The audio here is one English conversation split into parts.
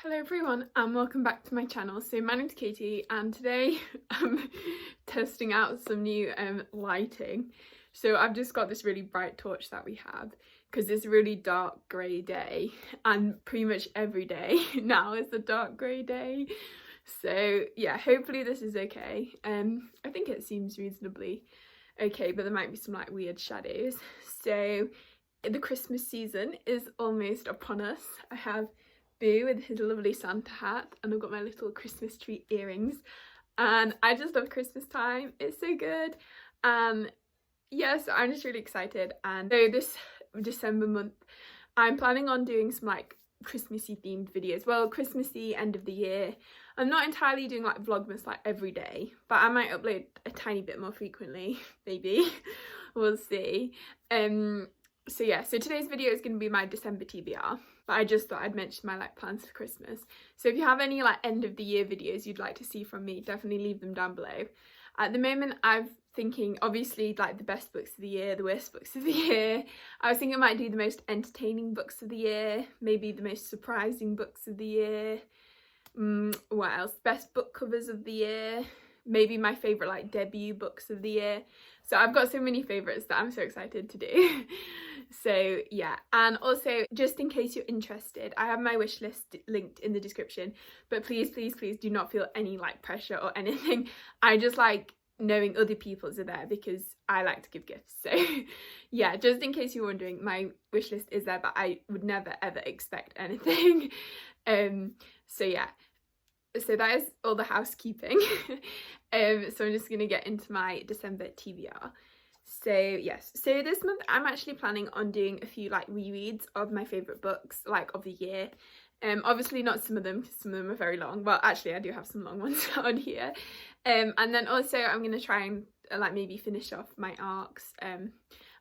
Hello everyone and welcome back to my channel. So my name's Katie and today I'm testing out some new lighting. So I've just got this really bright torch that we have because it's a really dark grey day, and pretty much every day now is a dark grey day. So yeah, hopefully this is okay. I think it seems reasonably okay, but there might be some like weird shadows. So the Christmas season is almost upon us. I have Boo with his lovely Santa hat, and I've got my little Christmas tree earrings, and I just love Christmas time. It's so good. Yes, I'm just really excited. And so this December month I'm planning on doing some like Christmassy themed videos. Well, Christmassy, end of the year. I'm not entirely doing like vlogmas like every day, but I might upload a tiny bit more frequently, maybe. We'll see. So yeah, so today's video is going to be my December TBR, but I just thought I'd mention my like plans for Christmas. So if you have any like end of the year videos you'd like to see from me, definitely leave them down below. At the moment I'm thinking obviously like the best books of the year, the worst books of the year. I was thinking I might do the most entertaining books of the year, maybe the most surprising books of the year. What else? Best book covers of the year, maybe my favourite like debut books of the year. So I've got so many favourites that I'm so excited to do. So yeah, and also just in case you're interested, I have my wish list linked in the description, but please do not feel any like pressure or anything. I just like knowing other people's are there because I like to give gifts. So yeah, just in case you're wondering, my wish list is there, but I would never ever expect anything. So yeah, so that is all the housekeeping. So I'm just gonna get into my December TBR. So yes, so this month I'm actually planning on doing a few like rereads of my favourite books like of the year. Obviously not some of them because some of them are very long. Well, actually I do have some long ones on here. And then also I'm gonna try and like maybe finish off my arcs. I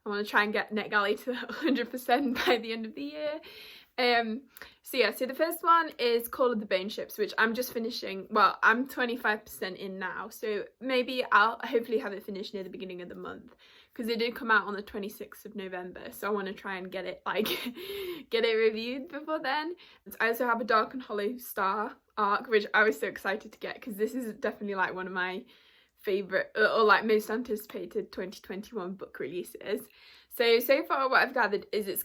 want to try and get NetGalley to 100% by the end of the year. So yeah, so the first one is Call of the Bone Ships, which I'm just finishing. Well, I'm 25% in now, so maybe I'll hopefully have it finished near the beginning of the month, because it did come out on the 26th of November, so I want to try and get it like get it reviewed before then. I also have a Dark and Hollow Star arc, which I was so excited to get because this is definitely like one of my favourite or like most anticipated 2021 book releases. So far what I've gathered is it's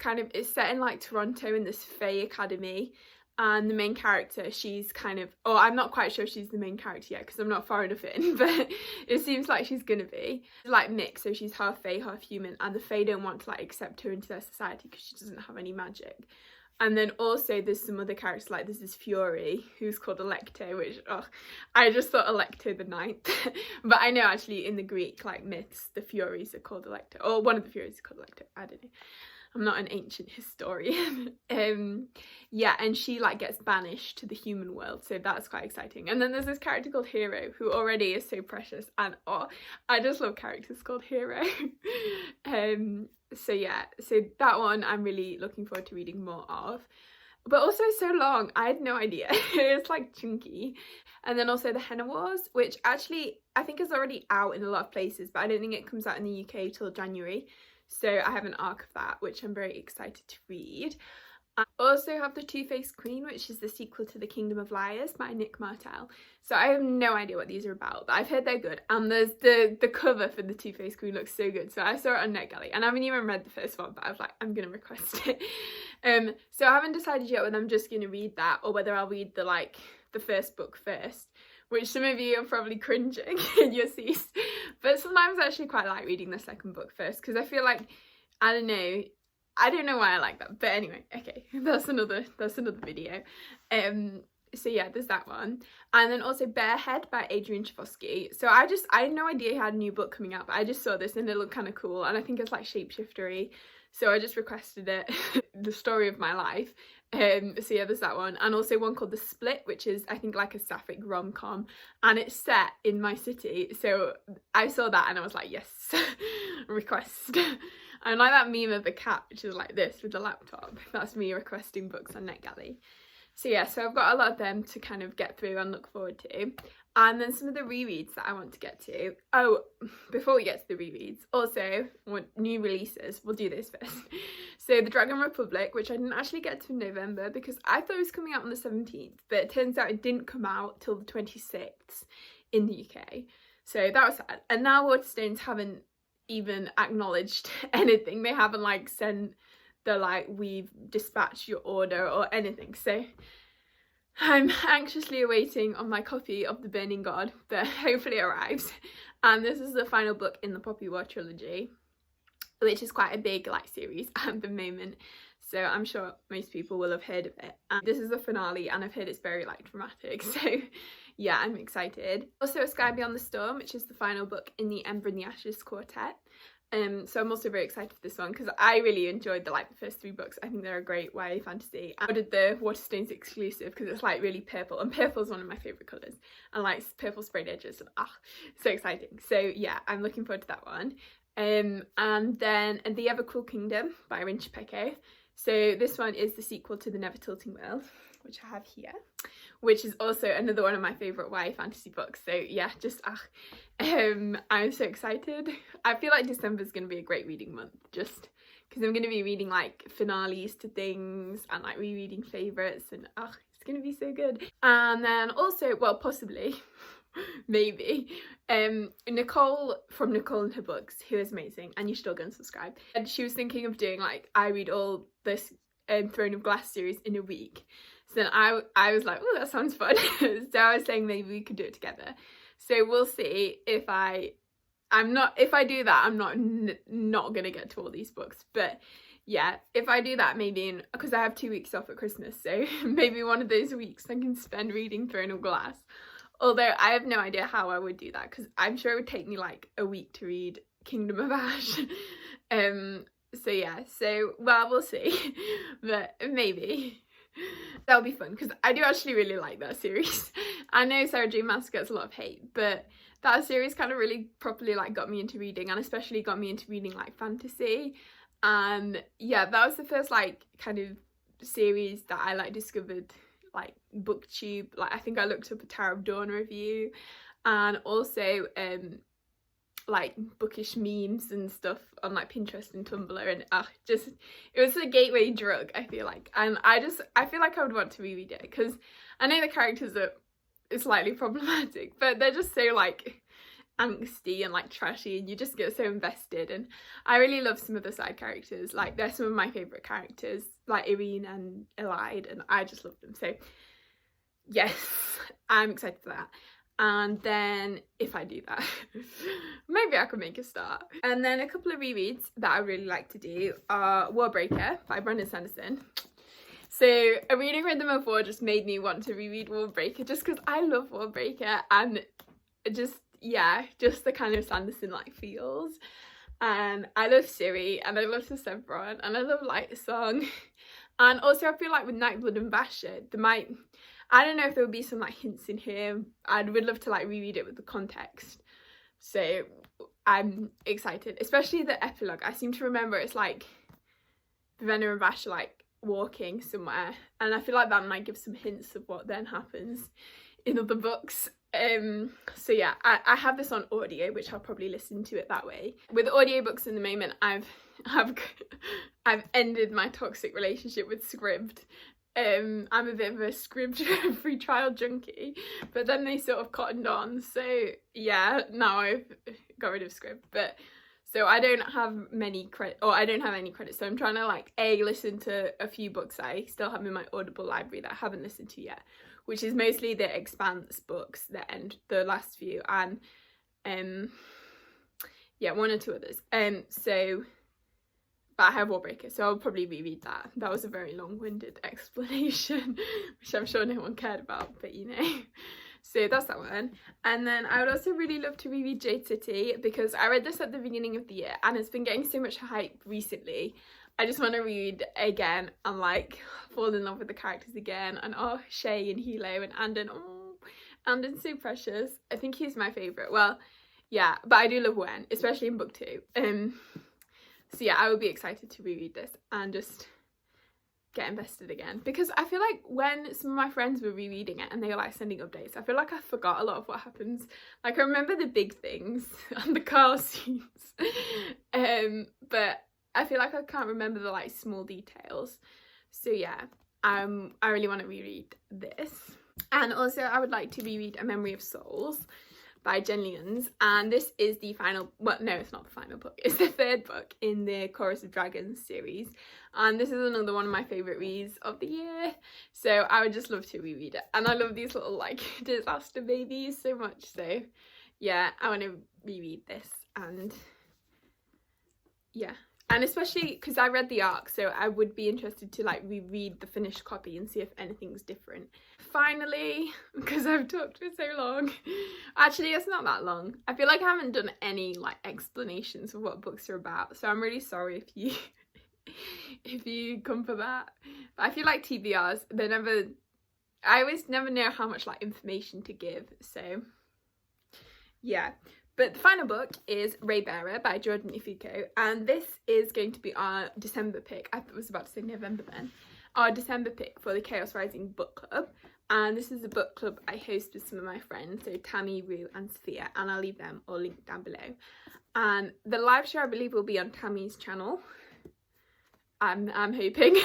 set in like Toronto in this Fae Academy, and the main character, she's kind of, or I'm not quite sure she's the main character yet because I'm not far enough in, but it seems like she's gonna be. She's like mixed, so she's half Fae, half human, and the Fae don't want to like accept her into their society because she doesn't have any magic. And then also there's some other characters, like there's this Fury who's called Alecto, which I just thought Alecto the Ninth. But I know actually in the Greek like myths the Furies are called Alecto, or one of the Furies is called Alecto. I don't know, I'm not an ancient historian. Yeah, and she like gets banished to the human world, so that's quite exciting. And then there's this character called Hero who already is so precious, and I just love characters called Hero. So yeah, so that one I'm really looking forward to reading more of. But also it's so long, I had no idea. It's like chunky. And then also the Henna Wars, which actually I think is already out in a lot of places, but I don't think it comes out in the UK till January. So I have an arc of that, which I'm very excited to read. I also have The Two-Faced Queen, which is the sequel to The Kingdom of Liars by Nick Martell. So I have no idea what these are about, but I've heard they're good. And there's the cover for The Two-Faced Queen looks so good. So I saw it on NetGalley, and I haven't even read the first one, but I was like, I'm gonna request it. So I haven't decided yet whether I'm just gonna read that or whether I'll read the first book first, which some of you are probably cringing in your seats. But sometimes I actually quite like reading the second book first, because I feel like, I don't know why I like that, but anyway, okay, that's another video. So yeah, there's that one. And then also Barehead by Adrian Chbosky. So I had no idea he had a new book coming out, but I just saw this and it looked kind of cool, and I think it's like shapeshiftery, so I just requested it. The story of my life. So yeah, there's that one, and also one called The Split, which is I think like a sapphic rom-com, and it's set in my city, so I saw that and I was like, yes. Request. And like that meme of the cat, which is like this with the laptop, that's me requesting books on NetGalley. So yeah, so I've got a lot of them to kind of get through and look forward to. And then some of the rereads that I want to get to. Oh, before we get to the rereads, also new releases. We'll do this first. So the Dragon Republic, which I didn't actually get to in November because I thought it was coming out on the 17th, but it turns out it didn't come out till the 26th in the UK. So that was sad. And now Waterstones haven't even acknowledged anything. They haven't like sent the like, we've dispatched your order or anything. So I'm anxiously awaiting on my copy of The Burning God, but hopefully it arrives. And this is the final book in the Poppy War trilogy, which is quite a big like series at the moment. So I'm sure most people will have heard of it. And this is the finale, and I've heard it's very like dramatic. So yeah, I'm excited. Also, A Sky Beyond the Storm, which is the final book in the Ember and the Ashes quartet. So I'm also very excited for this one because I really enjoyed the first 3 books. I think they're a great YA fantasy. I ordered the Waterstones exclusive because it's like really purple, and purple is one of my favourite colours, and like purple sprayed edges, and so exciting. So yeah, I'm looking forward to that one. And then The Ever Cool Kingdom by Rinch Pecco. So this one is the sequel to The Never Tilting World, which I have here, which is also another one of my favourite YA fantasy books. So yeah, just I'm so excited. I feel like December is going to be a great reading month, just because I'm going to be reading like finales to things and like rereading favourites, and it's going to be so good. And then also, well, possibly maybe Nicole from Nicole and Her Books, who is amazing, and you should all go and subscribe, and she was thinking of doing like I read all this Throne of Glass series in a week. So then I was like, oh, that sounds fun. So I was saying maybe we could do it together. So we'll see if I do that, I'm not gonna get to all these books. But yeah, if I do that, maybe because I have 2 weeks off at Christmas, so maybe one of those weeks I can spend reading Throne of Glass. Although I have no idea how I would do that, because I'm sure it would take me like a week to read Kingdom of Ash. So yeah, well, we'll see. But maybe that'll be fun, because I do actually really like that series. I know Sarah J Maas gets a lot of hate, but that series kind of really properly like got me into reading, and especially got me into reading like fantasy. And yeah, that was the first like kind of series that I like discovered like booktube. Like I think I looked up a Tower of Dawn review, and also like bookish memes and stuff on like Pinterest and Tumblr, and it was a gateway drug, I feel like. And I feel like I would want to reread it, because I know the characters are slightly problematic, but they're just so like angsty and like trashy, and you just get so invested. And I really love some of the side characters. Like they're some of my favourite characters, like Irene and Elide, and I just love them. So yes, I'm excited for that. And then if I do that, maybe I could make a start. And then a couple of rereads that I really like to do are Warbreaker by Brandon Sanderson. So a reading Rhythm of War just made me want to reread Warbreaker, just because I love Warbreaker, and just the kind of Sanderson like feels. And I love Ciri, and I love Sevron, and I love Light Song. And also I feel like with Nightblood and Basher, I don't know if there will be some like hints in here. I would love to like reread it with the context. So I'm excited, especially the epilogue. I seem to remember it's like Ravenna and Vash like walking somewhere, and I feel like that might give some hints of what then happens in other books. So yeah, I have this on audio, which I'll probably listen to it that way. With audiobooks in the moment, I've ended my toxic relationship with Scribd. I'm a bit of a Scribd free trial junkie, but then they sort of cottoned on, so yeah, now I've got rid of Scribd. But so I don't have many credit, or I don't have any credits, so I'm trying to like listen to a few books I still have in my Audible library that I haven't listened to yet, which is mostly the Expanse books, the last few, and yeah, 1 or 2 others. But I have Warbreaker, so I'll probably reread that. That was a very long-winded explanation, which I'm sure no one cared about, but you know. So that's that one. And then I would also really love to reread Jade City, because I read this at the beginning of the year and it's been getting so much hype recently. I just want to read again and like fall in love with the characters again. And Shay and Hilo and Andon, Andon's so precious. I think he's my favourite. Well, yeah, but I do love Wen, especially in book 2. So yeah, I would be excited to reread this and just get invested again, because I feel like when some of my friends were rereading it and they were like sending updates, I feel like I forgot a lot of what happens. Like, I remember the big things and the car scenes, but I feel like I can't remember the like small details. So yeah, I really want to reread this. And also I would like to reread A Memory of Souls by Jen Lyons, and this is the final, well no, it's not the final book, it's the third book in the Chorus of Dragons series, and this is another one of my favourite reads of the year, so I would just love to reread it. And I love these little like disaster babies so much, so yeah, I want to reread this. And yeah, and especially because I read the arc, so I would be interested to like reread the finished copy and see if anything's different. Finally, because I've talked for so long, actually it's not that long, I feel like I haven't done any like explanations of what books are about, so I'm really sorry if you if you come for that. But I feel like TBRs, I always never know how much like information to give, so yeah. But the final book is Raybearer by Jordan Ifuko, and this is going to be our December pick. I was about to say November then. Our December pick for the Chaos Rising book club, and this is a book club I host with some of my friends, so Tammy, Rue and Sophia, and I'll leave them all linked down below. And the live show I believe will be on Tammy's channel, I'm hoping.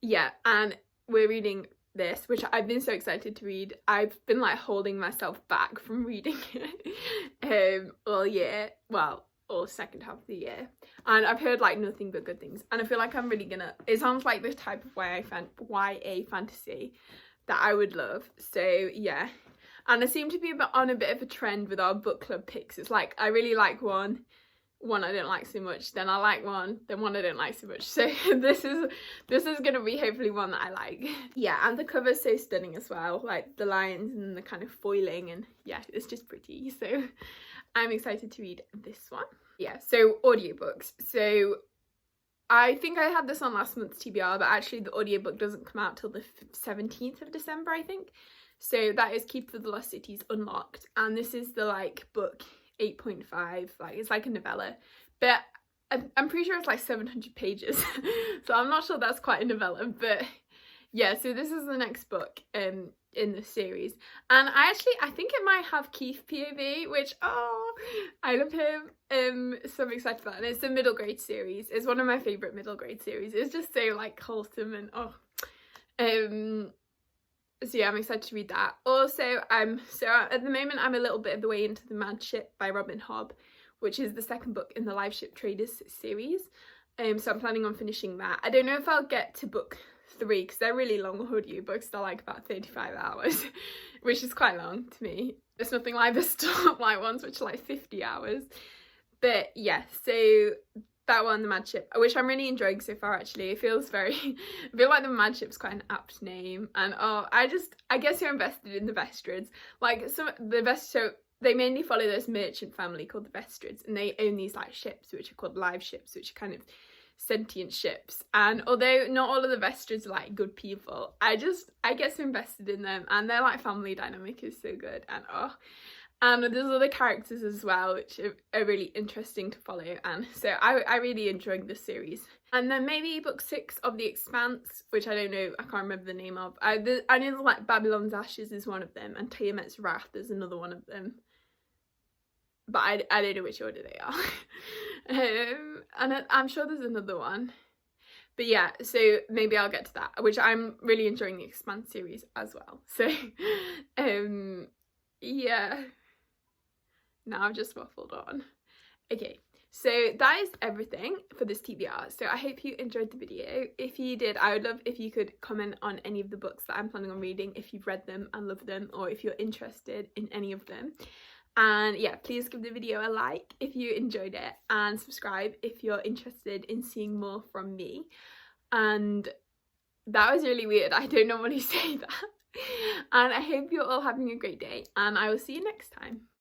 Yeah, and we're reading this, which I've been so excited to read. I've been like holding myself back from reading it all year, well, or second half of the year, and I've heard like nothing but good things, and I feel like I'm really gonna, it sounds like the type of YA fantasy that I would love. So yeah, and I seem to be on a bit of a trend with our book club picks. It's like I really like one I don't like so much, then I like one, then one I don't like so much. So this is gonna be hopefully one that I like. Yeah, and the cover's so stunning as well, like the lines and the kind of foiling, and yeah, it's just pretty. So I'm excited to read this one. Yeah, so audiobooks. So I think I had this on last month's TBR, but actually the audiobook doesn't come out till the 17th of December, I think. So that is Keep for the Lost Cities Unlocked, and this is the like book 8.5, like it's like a novella, but I'm pretty sure it's like 700 pages so I'm not sure that's quite a novella. But yeah, so this is the next book in the series, and I think it might have Keith POV, which I love him, so I'm excited about it. And it's a middle grade series. It's one of my favorite middle grade series. It's just so like wholesome, and so yeah, I'm excited to read that. Also, at the moment I'm a little bit of the way into The Mad Ship by Robin Hobb, which is the second book in the Live Ship Traders series. So I'm planning on finishing that. I don't know if I'll get to book 3 because they're really long audiobooks. They're like about 35 hours, which is quite long to me. It's nothing like the Stormlight ones, which are like 50 hours. But yeah, so that one, The Mad Ship, which I'm really enjoying so far actually. It feels I feel like The Mad Ship's quite an apt name, and I guess you're invested in the Vestrids. Like so they mainly follow this merchant family called the Vestrids, and they own these like ships which are called live ships, which are kind of sentient ships. And although not all of the Vestrids are like good people, I get so invested in them, and their like family dynamic is so good, and there's other characters as well which are really interesting to follow, and so I really enjoyed this series. And then maybe book 6 of The Expanse, which I don't know, I can't remember the name of. I know like Babylon's Ashes is one of them, and Tiamat's Wrath is another one of them, but I don't know which order they are. And I'm sure there's another one, but yeah, so maybe I'll get to that, which I'm really enjoying The Expanse series as well. So yeah, now I've just waffled on. Okay, so that is everything for this TBR. So I hope you enjoyed the video. If you did, I would love if you could comment on any of the books that I'm planning on reading, if you've read them and loved them, or if you're interested in any of them. And yeah, please give the video a like if you enjoyed it, and subscribe if you're interested in seeing more from me. And that was really weird, I don't normally say that. And I hope you're all having a great day, and I will see you next time.